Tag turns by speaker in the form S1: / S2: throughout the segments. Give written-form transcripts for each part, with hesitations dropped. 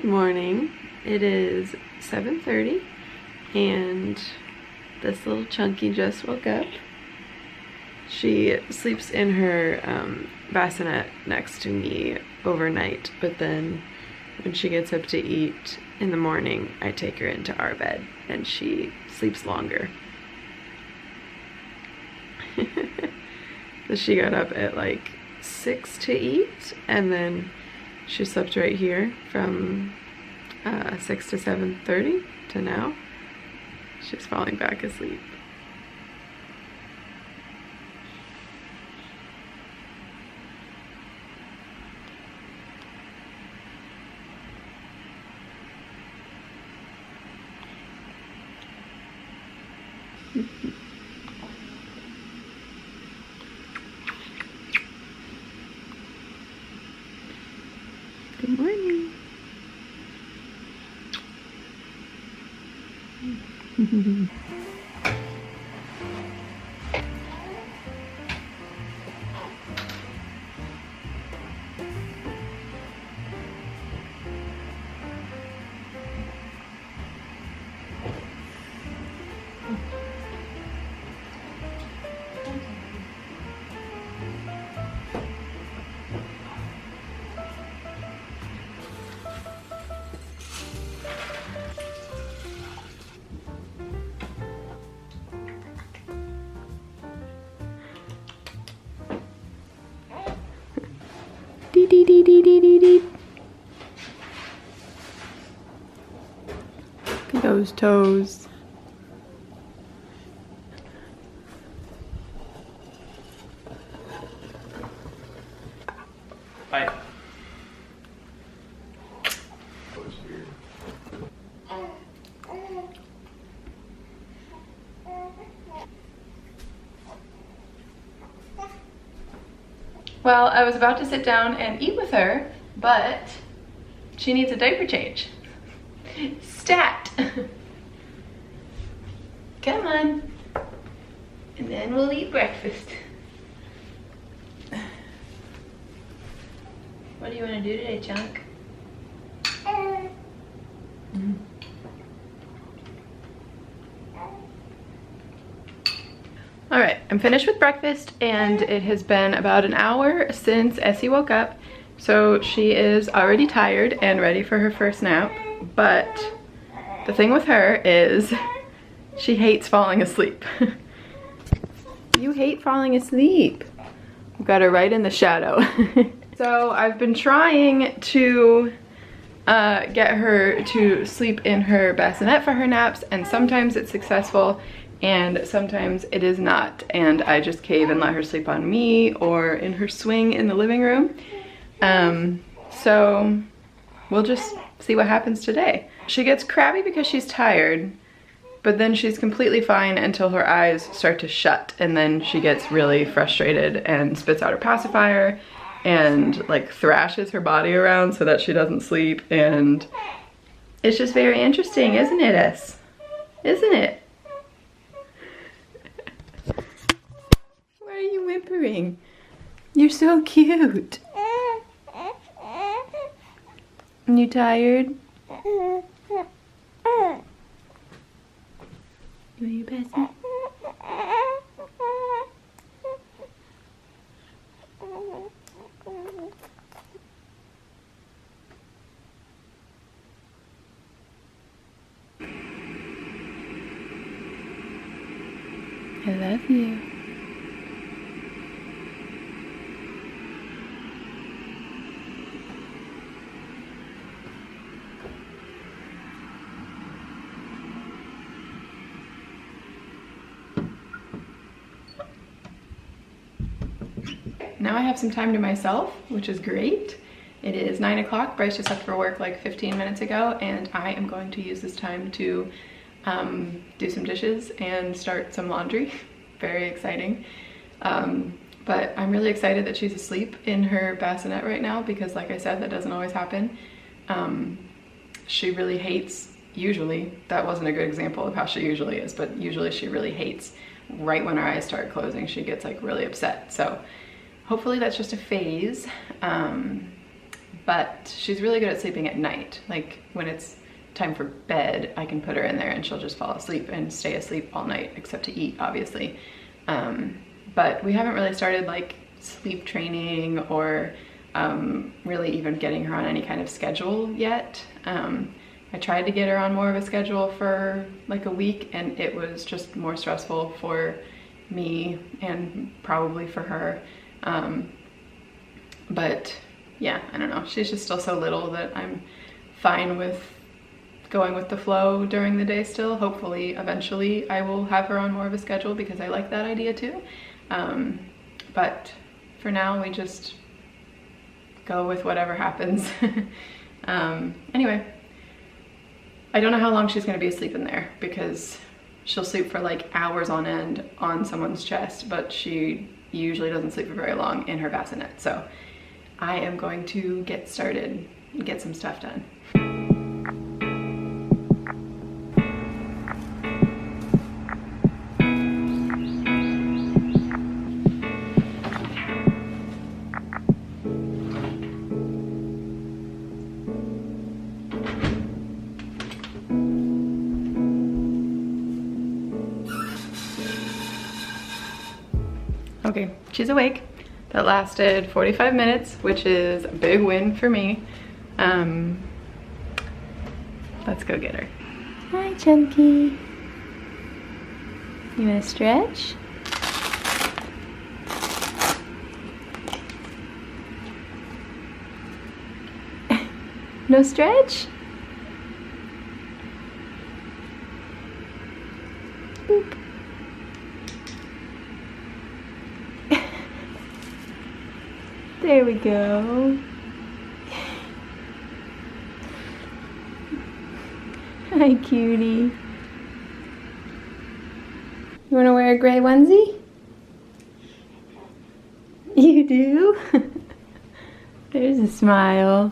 S1: Good morning. It is 7:30 and this little chunky just woke up. She sleeps in her bassinet next to me overnight, but then when she gets up to eat in the morning, I take her into our bed and she sleeps longer. So she got up at like 6 to eat, and then she slept right here from 6 to 7:30 to now. She's falling back asleep. Good morning. Dee dee dee dee dee dee dee. Look at those toes.
S2: Bye. Well, I was about to sit down and eat with her, but she needs a diaper change. Stat! Come on. And then we'll eat breakfast. What do you want to do today, Chunk? All right, I'm finished with breakfast and it has been about an hour since Essie woke up. So she is already tired and ready for her first nap. But the thing with her is she hates falling asleep. You hate falling asleep. I've got her right in the shadow. So I've been trying to get her to sleep in her bassinet for her naps, and sometimes it's successful and sometimes it is not, and I just cave and let her sleep on me or in her swing in the living room. So we'll just see what happens today. She gets crabby because she's tired, but then she's completely fine until her eyes start to shut, and then she gets really frustrated and spits out her pacifier and like thrashes her body around so that she doesn't sleep, and it's just very interesting, isn't it, Es? Isn't it? Why are you whimpering? You're so cute. You tired? You want your bestie? I love you. Now I have some time to myself, which is great. It is 9 o'clock. Bryce just left for work like 15 minutes ago, and I am going to use this time to do some dishes and start some laundry. Very exciting. But I'm really excited that she's asleep in her bassinet right now because, like I said, that doesn't always happen. She really hates, usually, that wasn't a good example of how she usually is, but usually she really hates right when her eyes start closing. She gets like really upset. So hopefully that's just a phase. but she's really good at sleeping at night. Like when it's time for bed, I can put her in there and she'll just fall asleep and stay asleep all night, except to eat, obviously. But we haven't really started like sleep training or really even getting her on any kind of schedule yet. I tried to get her on more of a schedule for like a week, and it was just more stressful for me and probably for her. But yeah, I don't know. She's just still so little that I'm fine with going with the flow during the day still. Hopefully, eventually I will have her on more of a schedule because I like that idea too. But for now, we just go with whatever happens. Anyway, I don't know how long she's gonna be asleep in there because she'll sleep for like hours on end on someone's chest, but she usually doesn't sleep for very long in her bassinet. So I am going to get started and get some stuff done. Okay, she's awake. That lasted 45 minutes, which is a big win for me. Let's go get her. Hi, Chunky. You wanna stretch? No stretch? Boop. There we go. Hi, cutie. You want to wear a gray onesie? You do? There's a smile.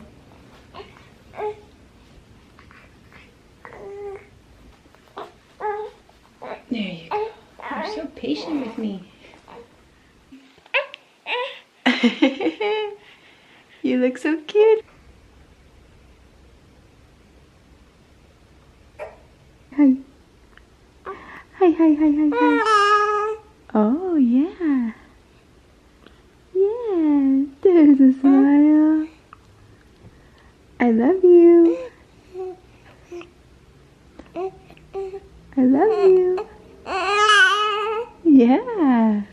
S2: There you go. You're so patient with me. You look so cute. Hi. Hi, hi, hi, hi, hi. Oh, yeah. Yeah, there's a smile. I love you. I love you. Yeah.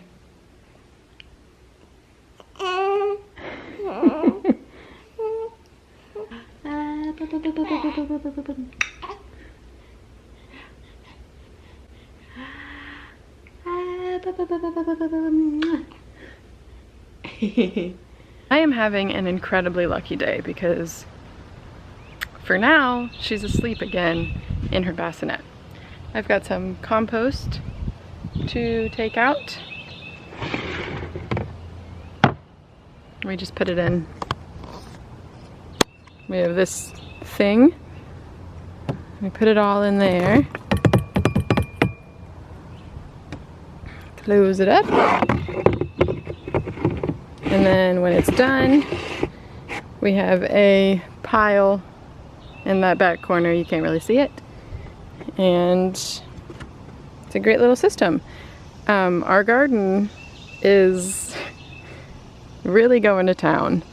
S2: I am having an incredibly lucky day because for now she's asleep again in her bassinet. I've got some compost to take out. We just put it in. We have this thing. We put it all in there. Close it up. And then when it's done, we have a pile in that back corner. You can't really see it. And it's a great little system. Our garden is really going to town.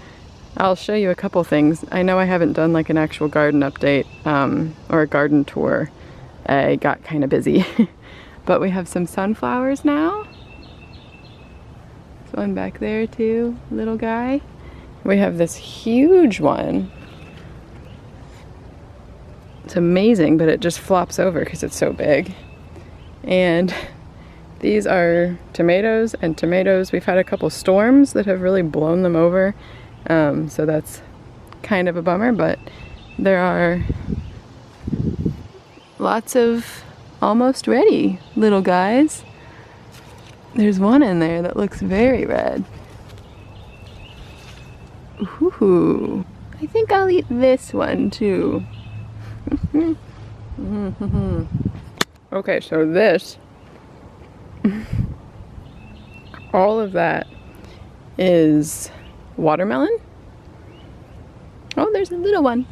S2: I'll show you a couple things. I know I haven't done like an actual garden update or a garden tour. I got kind of busy. But we have some sunflowers now. There's one back there too, little guy. We have this huge one. It's amazing, but it just flops over because it's so big. And these are tomatoes and tomatoes. We've had a couple storms that have really blown them over. So that's kind of a bummer, but there are lots of almost ready little guys. There's one in there that looks very red. Ooh, I think I'll eat this one too. Okay, so this, all of that is watermelon. Oh, there's a little one.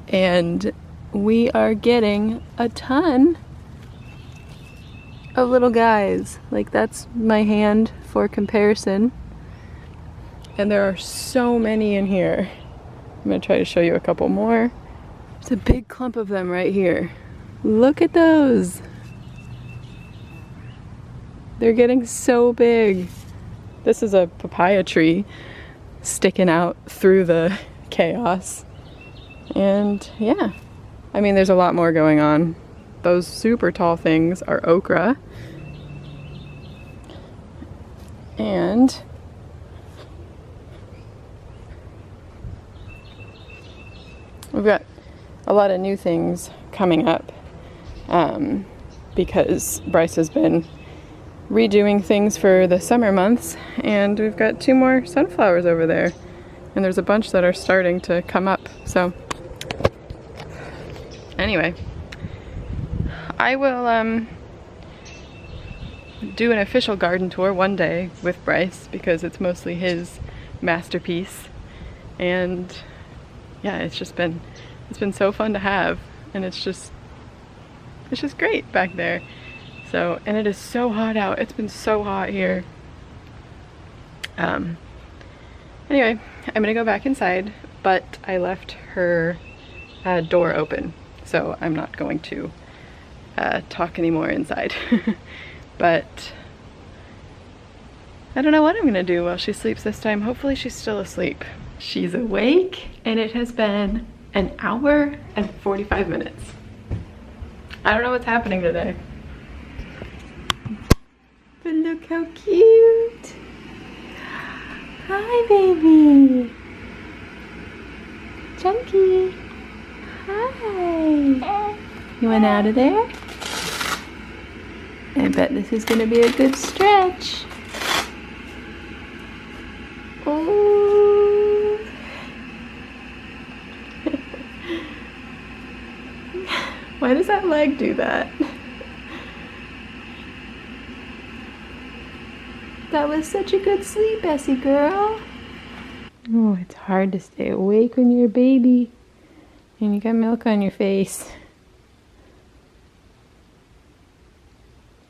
S2: And we are getting a ton of little guys. Like, that's my hand for comparison. And there are so many in here. I'm gonna try to show you a couple more. There's a big clump of them right here. Look at those. They're getting so big. This is a papaya tree sticking out through the chaos. And yeah, I mean, there's a lot more going on. Those super tall things are okra. And we've got a lot of new things coming up because Bryce has been redoing things for the summer months, and we've got 2 more sunflowers over there, and there's a bunch that are starting to come up. So anyway, I will do an official garden tour one day with Bryce because it's mostly his masterpiece. And yeah, it's been so fun to have, and it's just great back there. So, and it is so hot out. It's been so hot here. Anyway, I'm gonna go back inside, but I left her door open, so I'm not going to talk anymore inside. But I don't know what I'm gonna do while she sleeps this time. Hopefully she's still asleep. She's awake, and it has been an hour and 45 minutes. I don't know what's happening today. But look how cute. Hi, baby. Chunky. Hi. You went out of there? I bet this is gonna be a good stretch. Oh. Why does that leg do that? That was such a good sleep, Essie girl. Oh, it's hard to stay awake when you're a baby and you got milk on your face.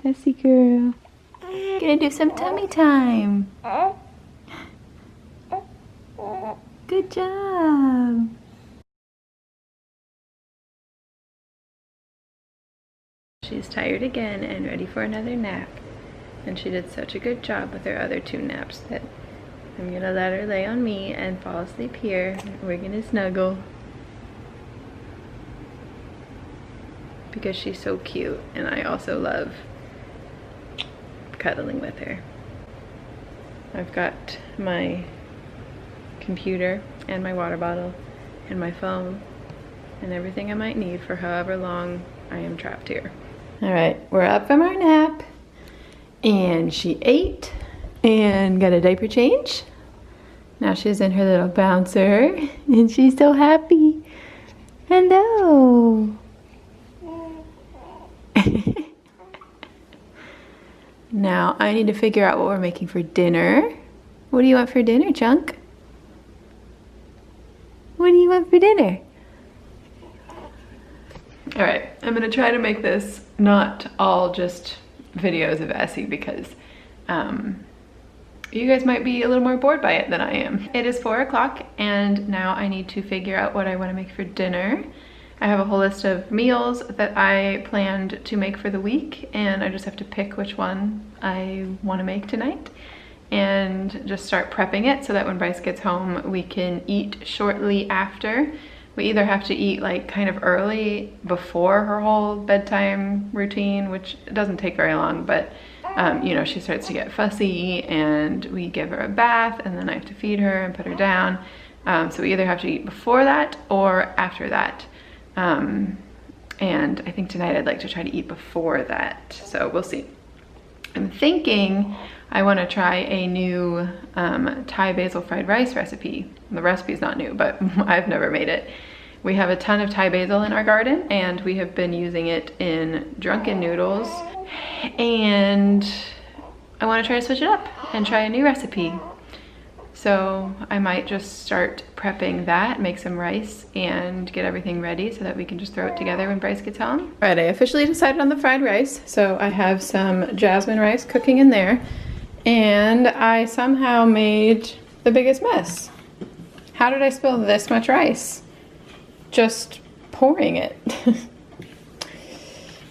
S2: Essie girl. Gonna do some tummy time. Good job. She's tired again and ready for another nap. And she did such a good job with her other 2 naps that I'm gonna let her lay on me and fall asleep here. We're gonna snuggle because she's so cute, and I also love cuddling with her. I've got my computer and my water bottle and my phone and everything I might need for however long I am trapped here. All right, we're up from our nap. And she ate and got a diaper change. Now she's in her little bouncer and she's so happy. Hello. Now I need to figure out what we're making for dinner. What do you want for dinner, Chunk? What do you want for dinner? All right, I'm gonna try to make this not all just videos of Essie because you guys might be a little more bored by it than I am. It is 4 o'clock and now I need to figure out what I want to make for dinner. I have a whole list of meals that I planned to make for the week, and I just have to pick which one I want to make tonight and just start prepping it so that when Bryce gets home we can eat shortly after. We either have to eat like kind of early before her whole bedtime routine, which doesn't take very long, but you know, she starts to get fussy and we give her a bath and then I have to feed her and put her down. So we either have to eat before that or after that. And I think tonight I'd like to try to eat before that, so we'll see. I'm thinking I want to try a new Thai basil fried rice recipe. The recipe's not new, but I've never made it. We have a ton of Thai basil in our garden and we have been using it in drunken noodles, and I want to try to switch it up and try a new recipe. So I might just start prepping that, make some rice, and get everything ready so that we can just throw it together when Bryce gets home. All right, I officially decided on the fried rice. So I have some jasmine rice cooking in there, and I somehow made the biggest mess. How did I spill this much rice? Just pouring it.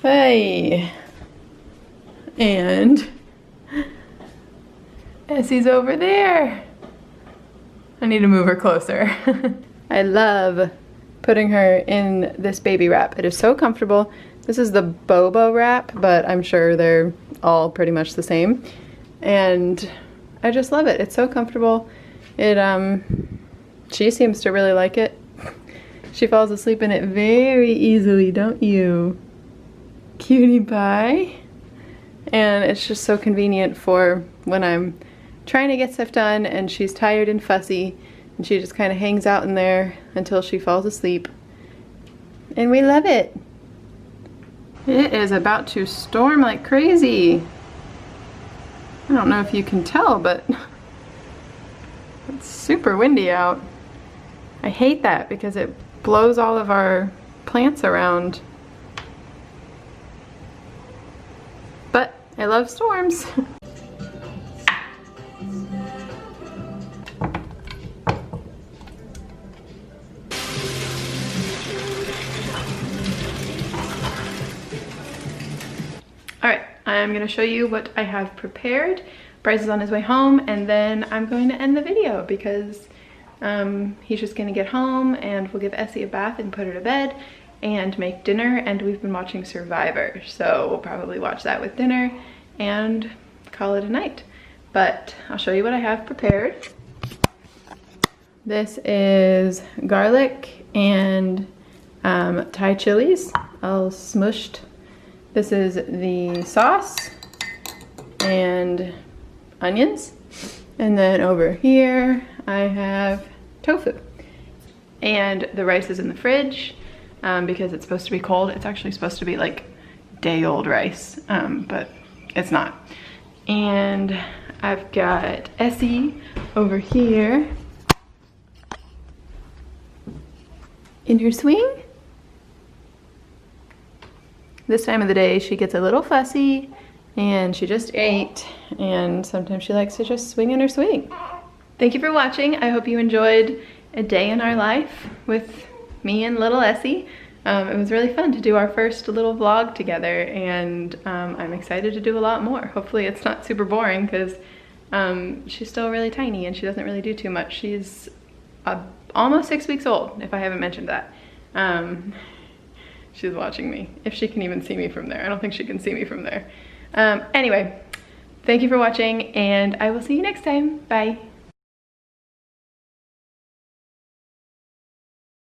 S2: Hey. And Essie's over there. I need to move her closer. I love putting her in this baby wrap. It is so comfortable. This is the Bobo wrap, but I'm sure they're all pretty much the same. And I just love it. It's so comfortable. She seems to really like it. She falls asleep in it very easily, don't you? Cutie pie. And it's just so convenient for when I'm trying to get stuff done and she's tired and fussy, and she just kind of hangs out in there until she falls asleep. And we love it. It is about to storm like crazy. I don't know if you can tell, but it's super windy out. I hate that because it blows all of our plants around. But I love storms. Alright, I'm going to show you what I have prepared. Bryce is on his way home, and then I'm going to end the video because he's just going to get home and we'll give Essie a bath and put her to bed and make dinner, and we've been watching Survivor, so we'll probably watch that with dinner and call it a night. But I'll show you what I have prepared. This is garlic and Thai chilies, all smushed. This is the sauce and onions. And then over here I have tofu. And the rice is in the fridge because it's supposed to be cold. It's actually supposed to be like day-old rice, but it's not. And I've got Essie over here in her swing. This time of the day she gets a little fussy and she just ate, and sometimes she likes to just swing in her swing. Thank you for watching. I hope you enjoyed a day in our life with me and little Essie. It was really fun to do our first little vlog together, and I'm excited to do a lot more. Hopefully it's not super boring because she's still really tiny and she doesn't really do too much. She's almost 6 weeks old, if I haven't mentioned that. She's watching me, if she can even see me from there. I don't think she can see me from there. Anyway, thank you for watching, and I will see you next time. Bye.